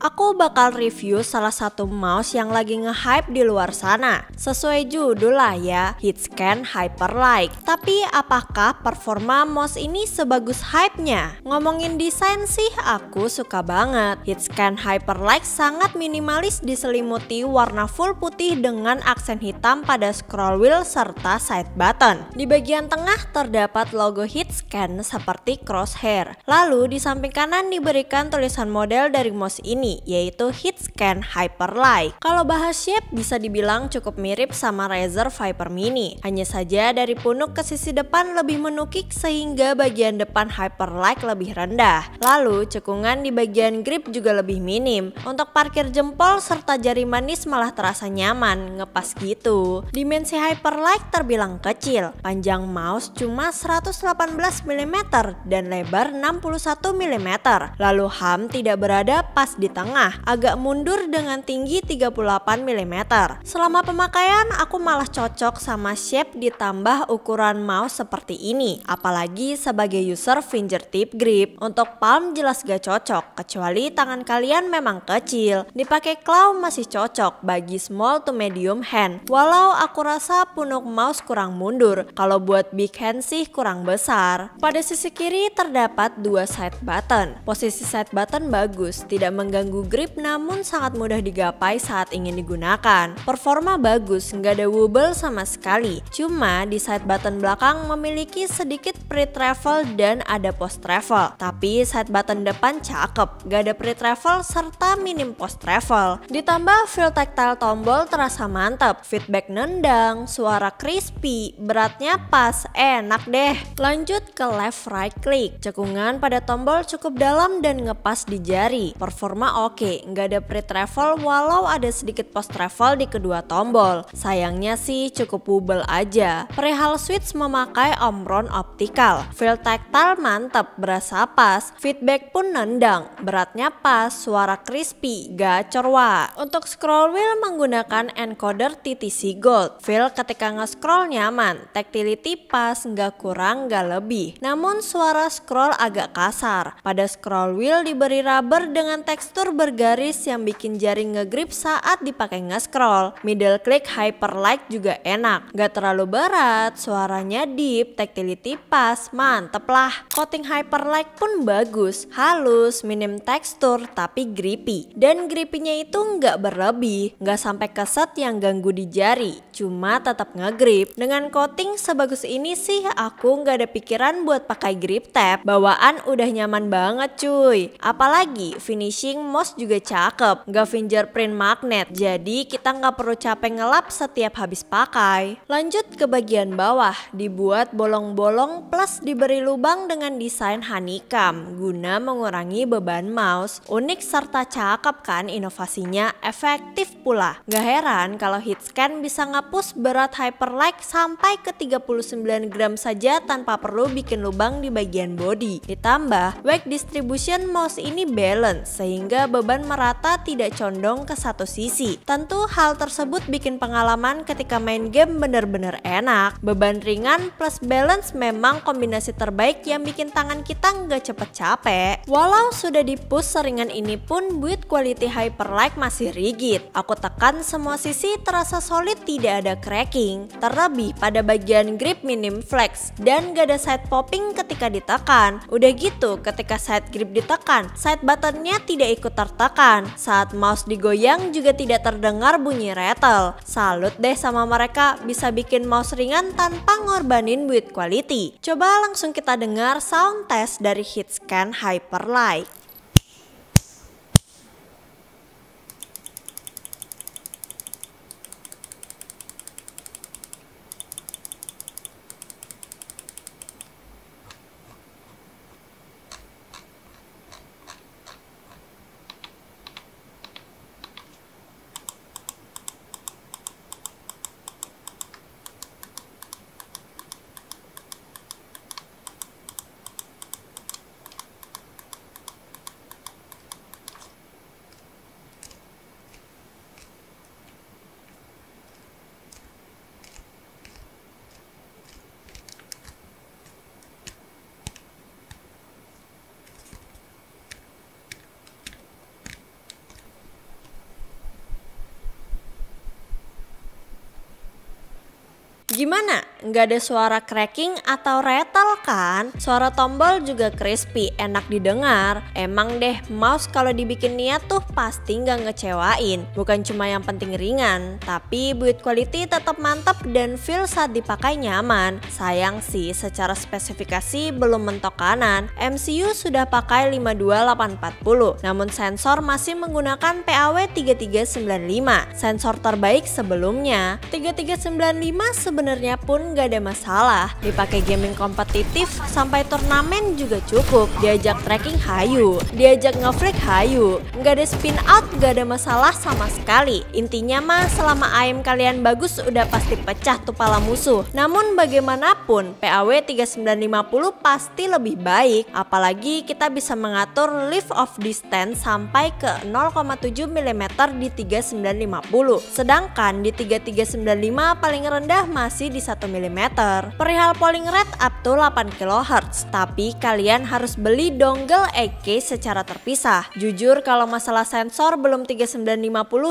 Aku bakal review salah satu mouse yang lagi nge-hype di luar sana. Sesuai judul lah ya, Hitscan Hyperlight. Tapi apakah performa mouse ini sebagus hype-nya? Ngomongin desain sih aku suka banget. Hitscan Hyperlight sangat minimalis diselimuti warna full putih dengan aksen hitam pada scroll wheel serta side button. Di bagian tengah terdapat logo Hitscan seperti crosshair. Lalu di samping kanan diberikan tulisan model dari mouse ini, yaitu Hitscan Hyperlight. Kalau bahas shape bisa dibilang cukup mirip sama Razer Viper Mini. Hanya saja dari punuk ke sisi depan lebih menukik sehingga bagian depan Hyperlight lebih rendah. Lalu cekungan di bagian grip juga lebih minim. Untuk parkir jempol serta jari manis malah terasa nyaman, ngepas gitu. Dimensi Hyperlight terbilang kecil. Panjang mouse cuma 118 mm dan lebar 61 mm. Lalu ham tidak berada pas di tengah, agak mundur dengan tinggi 38 mm. Selama pemakaian aku malah cocok sama shape ditambah ukuran mouse seperti ini. Apalagi sebagai user fingertip grip. Untuk palm jelas gak cocok, kecuali tangan kalian memang kecil. Dipakai claw masih cocok bagi small to medium hand. Walau aku rasa punuk mouse kurang mundur, kalau buat big hand sih kurang besar. Pada sisi kiri terdapat dua side button. Posisi side button bagus, tidak mengganggu grip namun sangat mudah digapai saat ingin digunakan. Performa bagus, nggak ada wobble sama sekali. Cuma di side button belakang memiliki sedikit pre-travel dan ada post-travel. Tapi side button depan cakep, nggak ada pre-travel serta minim post-travel. Ditambah feel tactile tombol terasa mantap, feedback nendang, suara crispy, beratnya pas, enak deh. Lanjut ke left right click. Cekungan pada tombol cukup dalam dan ngepas di jari. Performa oke, nggak ada pre-travel walau ada sedikit post-travel di kedua tombol. Sayangnya sih cukup wobble aja. Perihal switch memakai Omron Optical. Feel tactile mantap, berasa pas. Feedback pun nendang, beratnya pas, suara crispy, gacor wah. Untuk scroll wheel menggunakan encoder TTC Gold. Feel ketika nge-scroll nyaman, tactility pas, nggak kurang nggak lebih. Namun suara scroll agak kasar. Pada scroll wheel diberi rubber dengan tekstur bergaris yang bikin jari ngegrip saat dipakai nge-scroll. Middle click Hyperlight juga enak, gak terlalu berat, suaranya deep, tactility pas, mantep lah. Coating Hyperlight pun bagus, halus, minim tekstur tapi grippy. Dan grippy-nya itu gak berlebih, gak sampai keset yang ganggu di jari, cuma tetap ngegrip. Dengan coating sebagus ini sih aku gak ada pikiran buat pakai grip tab. Bawaan udah nyaman banget cuy. Apalagi finishing mouse juga cakep, gak fingerprint magnet, jadi kita gak perlu capek ngelap setiap habis pakai. Lanjut ke bagian bawah, dibuat bolong-bolong plus diberi lubang dengan desain honeycomb guna mengurangi beban mouse. Unik serta cakep kan inovasinya, efektif pula. Gak heran kalau Hitscan bisa nge-push berat Hyperlight sampai ke 39 gram saja tanpa perlu bikin lubang di bagian body. Ditambah weight distribution mouse ini balance sehingga beban merata tidak condong ke satu sisi. Tentu hal tersebut bikin pengalaman ketika main game bener-bener enak. Beban ringan plus balance memang kombinasi terbaik yang bikin tangan kita nggak cepet capek. Walau sudah di-push seringan ini pun build quality Hyperlight masih rigid. Aku tekan semua sisi terasa solid, tidak ada cracking. Terlebih pada bagian grip minim flex dan gak ada side popping ketika ditekan. Udah gitu ketika side grip ditekan, side buttonnya tidak ikut tertekan. Saat mouse digoyang juga tidak terdengar bunyi rattle. Salut deh sama mereka, bisa bikin mouse ringan tanpa ngorbanin build quality. Coba langsung kita dengar sound test dari Hitscan Hyperlight. Gimana? Nggak ada suara cracking atau rattle kan? Suara tombol juga crispy, enak didengar. Emang deh, mouse kalau dibikin niat tuh pasti nggak ngecewain. Bukan cuma yang penting ringan, tapi build quality tetap mantap dan feel saat dipakai nyaman. Sayang sih, secara spesifikasi belum mentok kanan. MCU sudah pakai 52840, namun sensor masih menggunakan PAW 3395, sensor terbaik sebelumnya. 3395 sebenarnya pun gak ada masalah, dipakai gaming kompetitif sampai turnamen juga cukup. Diajak tracking hayu, diajak ngeflick hayu, gak ada spin out, gak ada masalah sama sekali. Intinya mah selama aim kalian bagus udah pasti pecah tuh pala musuh. Namun bagaimanapun PAW 3950 pasti lebih baik, apalagi kita bisa mengatur lift of distance sampai ke 0,7 mm di 3950, sedangkan di 3395 paling rendah masih di 1 mm. Perihal polling rate up to 8 kHz, tapi kalian harus beli dongle 8K secara terpisah. Jujur kalau masalah sensor belum 3950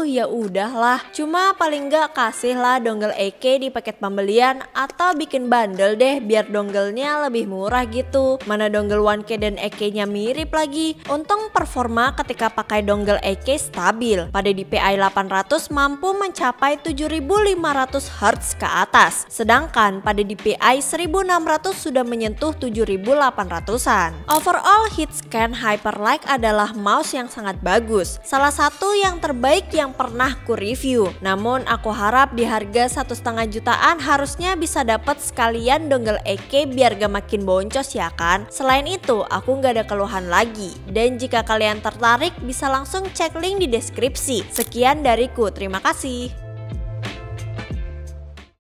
ya udahlah, cuma paling nggak kasihlah dongle 8K di paket pembelian atau bikin bundle deh biar dongle-nya lebih murah gitu. Mana dongle 1K dan 8K-nya mirip lagi. Untung performa ketika pakai dongle 8K stabil. Pada DPI 800 mampu mencapai 7500 Hz ke atas, sedangkan pada DPI 1600 sudah menyentuh 7800-an. Overall, Hitscan Hyperlight adalah mouse yang sangat bagus, salah satu yang terbaik yang pernah ku review. Namun aku harap di harga 1,5 jutaan harusnya bisa dapat sekalian dongle 8K biar gak makin boncos ya kan. Selain itu aku gak ada keluhan lagi, dan jika kalian tertarik bisa langsung cek link di deskripsi. Sekian dariku, terima kasih.